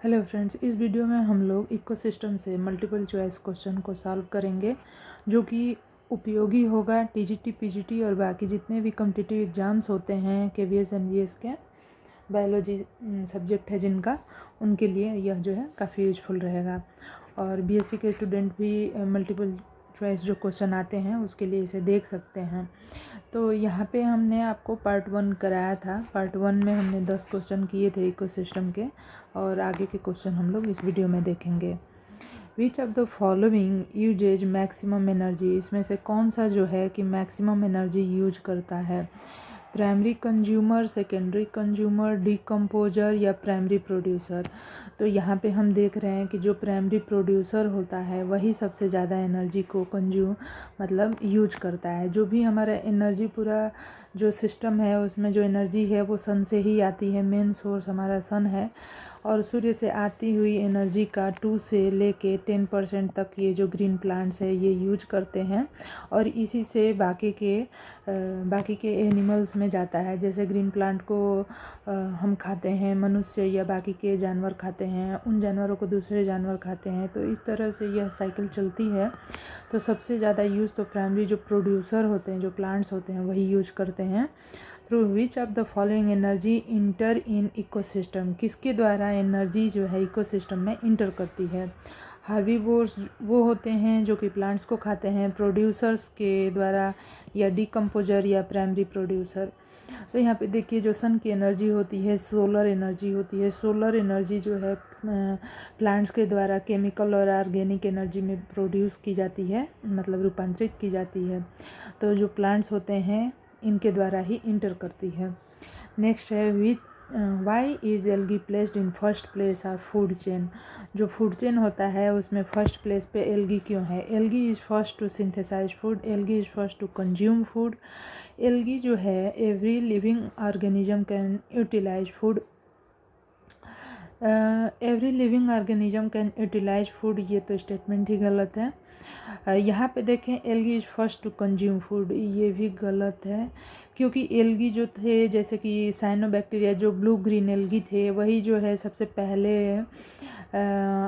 Hello friends, इस video में हम लोग इकोसिस्टम से मल्टीपल चॉइस क्वेश्चन को सॉल्व करेंगे जो कि उपयोगी होगा टीजीटी, पीजीटी और बाकी जितने भी कॉम्पिटिटिव एग्ज़ाम्स होते हैं केवीएस एनवीएस के। बायोलॉजी सब्जेक्ट है जिनका, उनके लिए यह जो है काफ़ी यूजफुल रहेगा। और बीएससी के स्टूडेंट भी मल्टीपल चॉइस जो क्वेश्चन आते हैं उसके लिए इसे देख सकते हैं। तो यहाँ पे हमने आपको पार्ट 1 कराया था। पार्ट 1 में हमने 10 क्वेश्चन किए थे इकोसिस्टम के, और आगे के क्वेश्चन हम लोग इस वीडियो में देखेंगे। Which of the following uses maximum energy, इसमें से कौन सा जो है कि मैक्सिमम एनर्जी यूज करता है? Primary consumer, secondary consumer, decomposer या प्राइमरी प्रोड्यूसर। तो यहाँ पे हम देख रहे हैं कि जो प्राइमरी प्रोड्यूसर होता है वही सबसे ज़्यादा एनर्जी को कंज्यूम मतलब यूज करता है। जो भी हमारा एनर्जी पूरा जो सिस्टम है उसमें जो एनर्जी है वो सन से ही आती है। मेन सोर्स हमारा सन है, और सूर्य से आती हुई एनर्जी का 2 से लेके 10% तक ये जो ग्रीन प्लांट्स है ये यूज करते हैं, और इसी से बाकी के एनिमल्स में जाता है। जैसे ग्रीन प्लांट को हम खाते हैं, मनुष्य या बाकी के जानवर खाते हैं, उन जानवरों को दूसरे जानवर खाते हैं, तो इस तरह से यह साइकिल चलती है। तो सबसे ज़्यादा यूज़ तो प्राइमरी जो प्रोड्यूसर होते हैं, जो प्लांट्स होते हैं, वही यूज करते हैं। Through which of the following energy inter in ecosystem, किसके द्वारा एनर्जी जो है इकोसिस्टम में इंटर करती है? हार्बीवोर्स वो होते हैं जो कि प्लांट्स को खाते हैं, प्रोड्यूसर्स के द्वारा, या डिकम्पोजर या प्राइमरी प्रोड्यूसर। तो यहाँ पे देखिए जो सन की एनर्जी होती है सोलर एनर्जी होती है। सोलर एनर्जी जो है प्लांट्स के द्वारा केमिकल और ऑर्गेनिक एनर्जी में प्रोड्यूस की जाती है, मतलब रूपांतरित की जाती है। तो जो प्लांट्स होते हैं इनके द्वारा ही इंटर करती है। नेक्स्ट है which why is algae placed in first place of food chain. जो फूड चेन होता है उसमें फर्स्ट प्लेस पे एल्गी क्यों है? Algae is first to synthesize food, algae is first to consume food. Algae जो है every living organism can utilize food, every living organism can utilize food, ये तो स्टेटमेंट ही गलत है। यहाँ पे देखें algae is first to consume food, ये भी गलत है, क्योंकि एल्गी जो थे जैसे कि साइनोबैक्टीरिया जो ब्लू ग्रीन एल्गी थे वही जो है सबसे पहले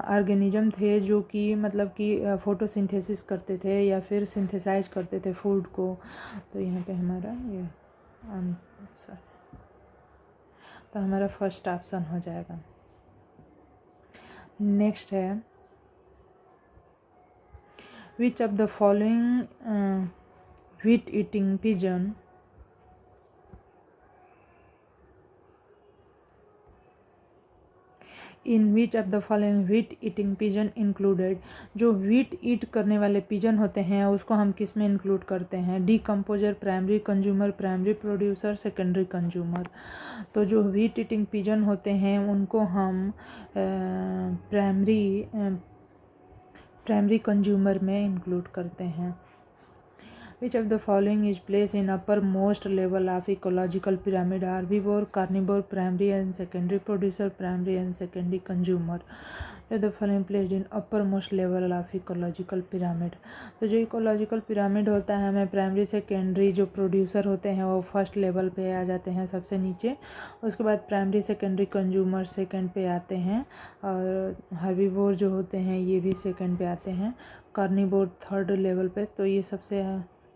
ऑर्गेनिज्म थे जो कि मतलब कि फोटोसिंथेसिस करते थे या फिर सिंथेसाइज करते थे फूड को। तो यहाँ पे हमारा ये आंसर, तो हमारा फर्स्ट ऑप्शन हो जाएगा। नेक्स्ट है which of the following wheat eating pigeon in which of the following wheat eating pigeon included. जो व्हीट ईट करने वाले पिजन होते हैं उसको हम किस में इंक्लूड करते हैं? Decomposer, primary consumer, primary producer, secondary consumer. तो जो व्हीट ईटिंग पिजन होते हैं उनको हम प्राइमरी कंज्यूमर में इंक्लूड करते हैं। Which of the following is placed in uppermost level of ecological pyramid? Herbivore, carnivore, primary and secondary producer, primary and secondary consumer. So the following placed in uppermost level of ecological pyramid. तो जो ecological pyramid होता है हमें primary secondary जो producer होते हैं वो first level पे आ जाते हैं सबसे नीचे, उसके बाद प्राइमरी सेकेंडरी कंज्यूमर सेकंड पे आते हैं, और हर्बीवोर जो होते हैं ये भी सेकंड पे आते हैं, कार्निवोर थर्ड लेवल पे, तो ये सबसे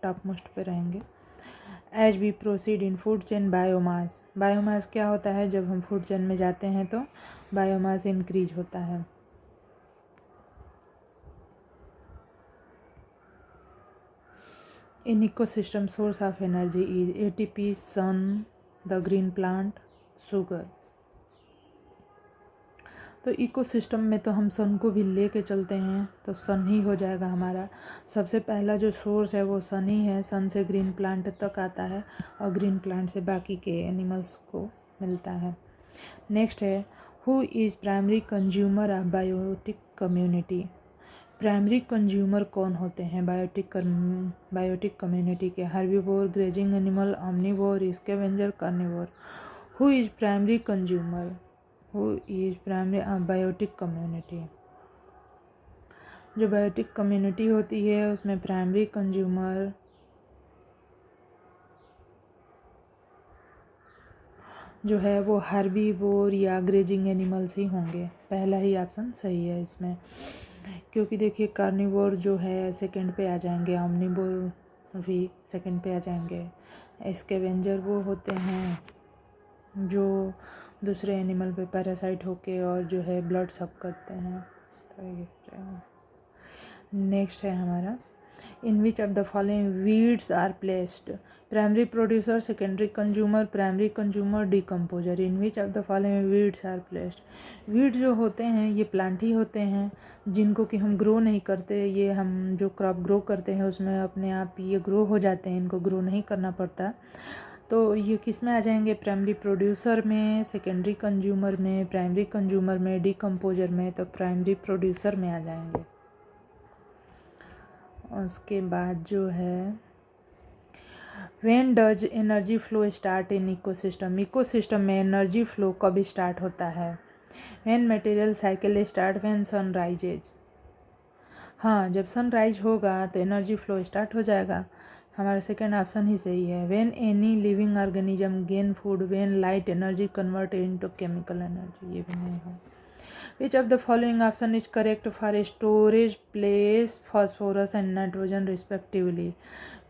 टॉप मोस्ट पे रहेंगे। As we proceed in food chain biomass, biomass क्या होता है? जब हम फूड चेन में जाते हैं तो बायोमास इंक्रीज होता है। In ecosystem source of energy is ATP, sun, the green plant, sugar. तो इकोसिस्टम में तो हम सन को भी लेके चलते हैं, तो सन ही हो जाएगा हमारा। सबसे पहला जो सोर्स है वो सन ही है, सन से ग्रीन प्लांट तक आता है और ग्रीन प्लांट से बाकी के एनिमल्स को मिलता है। नेक्स्ट है who is primary consumer of biotic community. Primary consumer कौन होते हैं बायोटिक कम्युनिटी के? Herbivore, grazing animal, omnivore, scavenger, carnivore. Who is primary consumer? Who is primary biotic community. जो बायोटिक कम्युनिटी होती है उसमें प्राइमरी कंज्यूमर जो है वो हर्बीवोर या ग्रेजिंग एनिमल्स ही होंगे। पहला ही ऑप्शन सही है इसमें, क्योंकि देखिए कार्निवोर जो है सेकंड पे आ जाएंगे, ओमनिवोर भी सेकंड पे आ जाएंगे। स्कैवेंजर वो होते हैं जो दूसरे एनिमल पे पैरासाइट होके और जो है ब्लड सक करते हैं। तो ये नेक्स्ट है हमारा, in which of the following weeds are placed, primary producer, secondary consumer, primary consumer, decomposer. In which of the following weeds are placed. Weed जो होते हैं ये प्लांट ही होते हैं जिनको कि हम ग्रो नहीं करते, ये हम जो क्रॉप ग्रो करते हैं उसमें अपने आप ये ग्रो हो जाते हैं, इनको ग्रो नहीं करना पड़ता। तो ये किस में आ जाएंगे, प्राइमरी प्रोड्यूसर में, सेकेंडरी कंज्यूमर में, प्राइमरी कंज्यूमर में, डिकम्पोजर में। तो प्राइमरी प्रोड्यूसर में आ जाएंगे। उसके बाद जो है, when does energy flow start in ecosystem. Ecosystem में एनर्जी फ्लो कब स्टार्ट होता है, when material cycle start, when sun rises. हाँ, जब सनराइज होगा तो एनर्जी फ्लो स्टार्ट हो जाएगा। हमारा सेकेंड ऑप्शन ही सही है। When any living organism gain food, when light energy convert into chemical energy. ये भी नहीं है। Which of the following option is correct for storage place phosphorus and nitrogen respectively?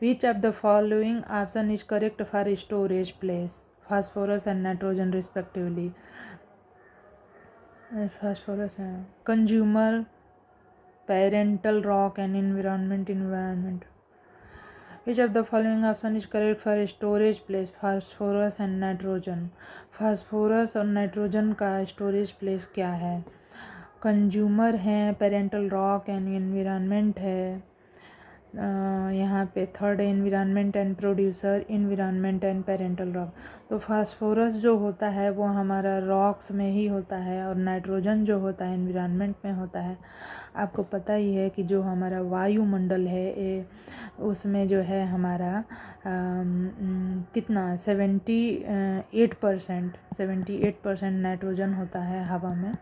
Which of the following option is correct for storage place phosphorus and nitrogen respectively? Phosphorus and consumer, parental rock and environment. Which of the following option is correct for storage place phosphorus and nitrogen? phosphorus और nitrogen का storage place क्या है? Consumer हैं, parental rock and environment है। यहाँ पे third है environment and producer, environment and parental rock. तो फास्फोरस जो होता है वो हमारा रॉक्स में ही होता है और नाइट्रोजन जो होता है एनवायरनमेंट में होता है। आपको पता ही है कि जो हमारा वायुमंडल है उसमें जो है हमारा कितना 78% नाइट्रोजन होता है हवा में,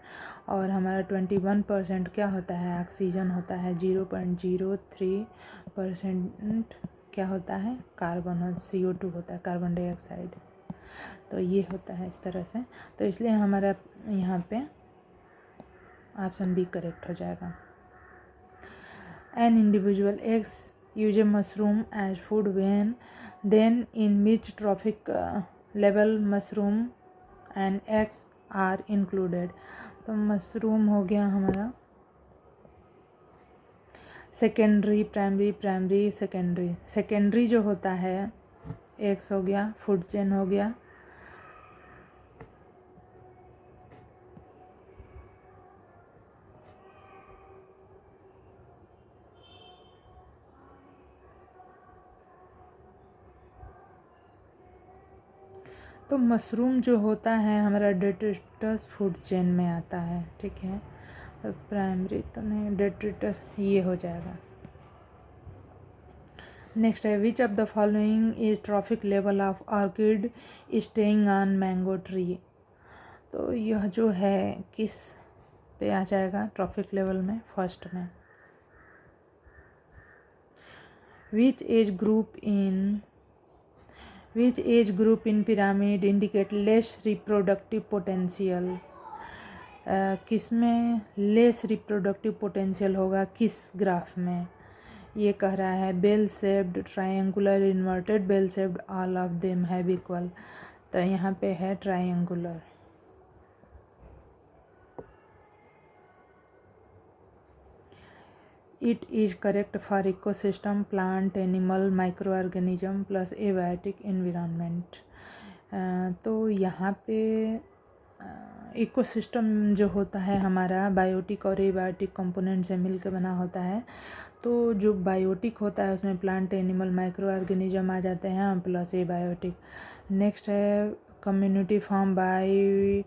और हमारा 21% क्या होता है, ऑक्सीजन होता है। 0.03% क्या होता है, कार्बन और CO2 होता है, कार्बन डाइऑक्साइड। तो ये होता है इस तरह से। तो इसलिए हमारा यहाँ पे ऑप्शन बी करेक्ट हो जाएगा। An individual X use a mushroom as food when then in which trophic level mushroom and X are included. तो मशरूम हो गया हमारा सेकेंडरी, प्राइमरी सेकेंडरी। सेकेंडरी जो होता है एक्स हो गया, फूड चेन हो गया। तो मशरूम जो होता है हमारा डेट्रिटस फूड चेन में आता है, ठीक है। तो प्राइमरी तो नहीं, डेट्रिटस ये हो जाएगा। नेक्स्ट है, विच of the following is trophic level of orchid staying on mango tree. तो यह जो है किस पे आ जाएगा ट्रॉफिक लेवल में, फर्स्ट में। Which age group in pyramid indicate less reproductive potential. किस में लेस रिप्रोडक्टिव पोटेंशियल होगा, किस ग्राफ में। ये कह रहा है bell shaped, triangular, inverted bell shaped, all of them have equal. तो यहाँ पे है triangular. It is correct for ecosystem, plant, animal, micro organism plus abiotic environment. तो यहाँ पे इकोसिस्टम जो होता है हमारा बायोटिक और एबायोटिक कंपोनेंट से मिलकर बना होता है। तो जो बायोटिक होता है उसमें प्लांट, एनिमल, माइक्रो ऑर्गेनिज्म आ जाते हैं प्लस एबायोटिक। नेक्स्ट है community form by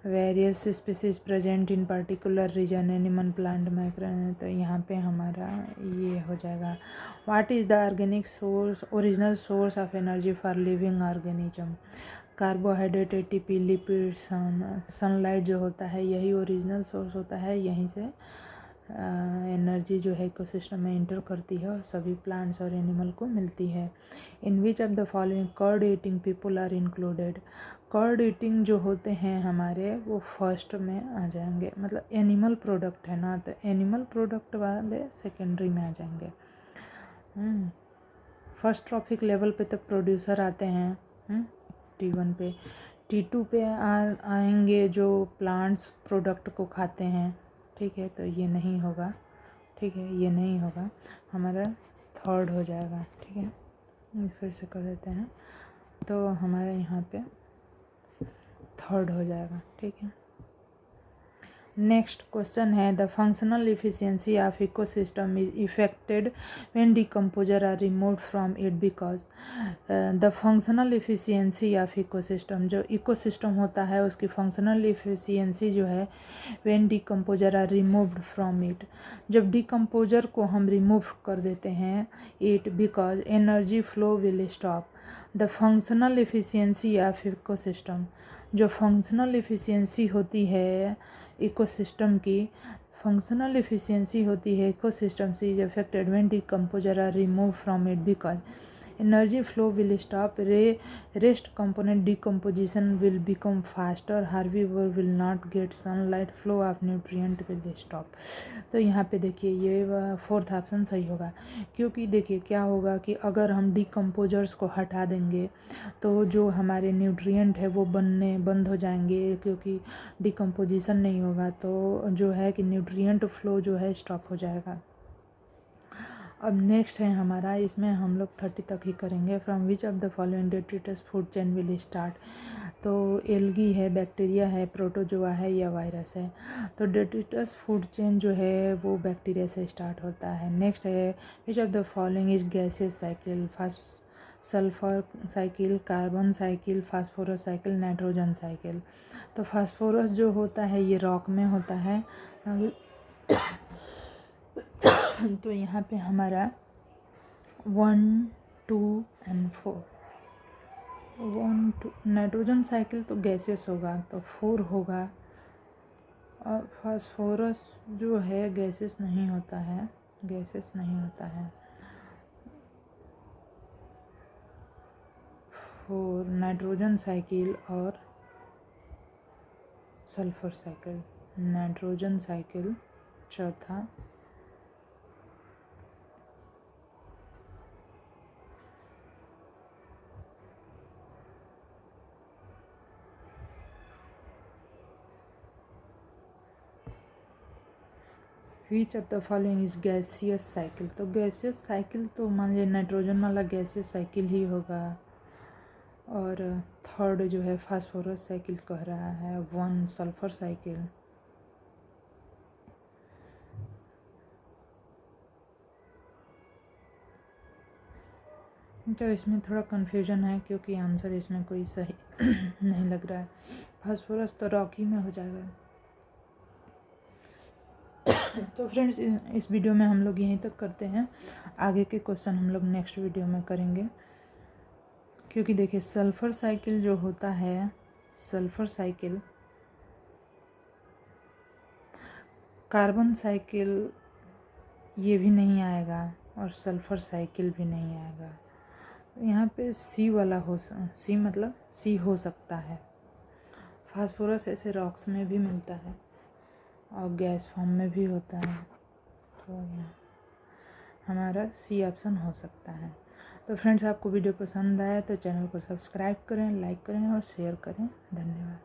various species present in particular region, animal, plant, micro. तो यहाँ पे हमारा ये हो जाएगा। What is the organic source, original source of energy for living organism. Carbohydrate, ATP, lipid, sunlight जो होता है यही ओरिजिनल सोर्स होता है। यहीं से एनर्जी जो है इकोसिस्टम में इंटर करती है और सभी प्लांट्स और एनिमल को मिलती है। In which of the following curd eating people are included. Curd eating जो होते हैं हमारे वो फर्स्ट में आ जाएंगे, मतलब एनिमल प्रोडक्ट है ना, तो एनिमल प्रोडक्ट वाले सेकेंडरी में आ जाएंगे। फर्स्ट ट्रॉफिक लेवल पे तक प्रोड्यूसर आते हैं T1 पे। T2 पे आएंगे जो प्लांट्स प्रोडक्ट को खाते हैं, ठीक है, तो ये नहीं होगा, ठीक है, ये नहीं होगा, हमारा थर्ड हो जाएगा, ठीक है। फिर से कर देते हैं, तो हमारे यहाँ पे थर्ड हो जाएगा, ठीक है। नेक्स्ट क्वेश्चन है the functional efficiency of ecosystem is affected when decomposer are removed from it because the functional efficiency of ecosystem, जो इकोसिस्टम होता है उसकी फंक्शनल इफिशियंसी जो है when decomposer are removed from it, जब डिकम्पोजर को हम रिमूव कर देते हैं it, because energy flow will stop. The functional efficiency of ecosystem, जो फंक्शनल इफिशियंसी होती है इकोसिस्टम की, फंक्शनल इफिशियंसी होती है इकोसिस्टम से is affected when decomposer are remove from it because energy flow will stop, rest component decomposition will become faster, herbivore will not get sunlight, flow of nutrient will stop. तो यहाँ पे देखिए ये fourth option सही होगा, क्योंकि देखिए क्या होगा कि अगर हम डिकम्पोजर्स को हटा देंगे तो जो हमारे न्यूट्रिएंट है वो बनने बंद हो जाएंगे, क्योंकि डिकम्पोजिशन नहीं होगा, तो जो है कि न्यूट्रिएंट फ्लो जो है स्टॉप हो जाएगा। अब नेक्स्ट है हमारा, इसमें हम लोग 30 तक ही करेंगे। From which of the following detritus food chain will start, तो एल्गी है, बैक्टीरिया है, प्रोटोजोआ है या वायरस है। तो डेट्रिटस फूड चेन जो है वो बैक्टीरिया से स्टार्ट होता है। नेक्स्ट है विच of the following is gases cycle, sulphur cycle, carbon cycle, phosphorus cycle, nitrogen cycle. तो फास्फोरस जो होता है ये रॉक में होता है, तो यहाँ पे हमारा 1, 2 and 4, 1, 2, नाइट्रोजन साइकिल तो गैसेस होगा तो 4 होगा, और फास्फोरस जो है गैसेस नहीं होता है, गैसेस नहीं होता है। 4 नाइट्रोजन साइकिल और सल्फर साइकिल, नाइट्रोजन साइकिल चौथा, विच of the following is gaseous cycle, तो गैसियस साइकिल तो मान लीजिए नाइट्रोजन वाला गैसियस साइकिल ही होगा। और थर्ड जो है फास्फोरस साइकिल कह रहा है, 1 सल्फर साइकिल। तो इसमें थोड़ा कन्फ्यूजन है क्योंकि आंसर इसमें कोई सही नहीं लग रहा है। फास्फोरस तो रॉक ही में हो जाएगा। तो फ्रेंड्स इस वीडियो में हम लोग यहीं तक करते हैं, आगे के क्वेश्चन हम लोग नेक्स्ट वीडियो में करेंगे। क्योंकि देखिए सल्फर साइकिल जो होता है, सल्फर साइकिल, कार्बन साइकिल ये भी नहीं आएगा और सल्फर साइकिल भी नहीं आएगा। यहाँ पे सी वाला सी मतलब सी हो सकता है। फास्फोरस ऐसे रॉक्स में भी मिलता है और गैस फॉर्म में भी होता है, तो यहाँ हमारा सी ऑप्शन हो सकता है। तो फ्रेंड्स आपको वीडियो पसंद आया तो चैनल को सब्सक्राइब करें, लाइक करें और शेयर करें। धन्यवाद।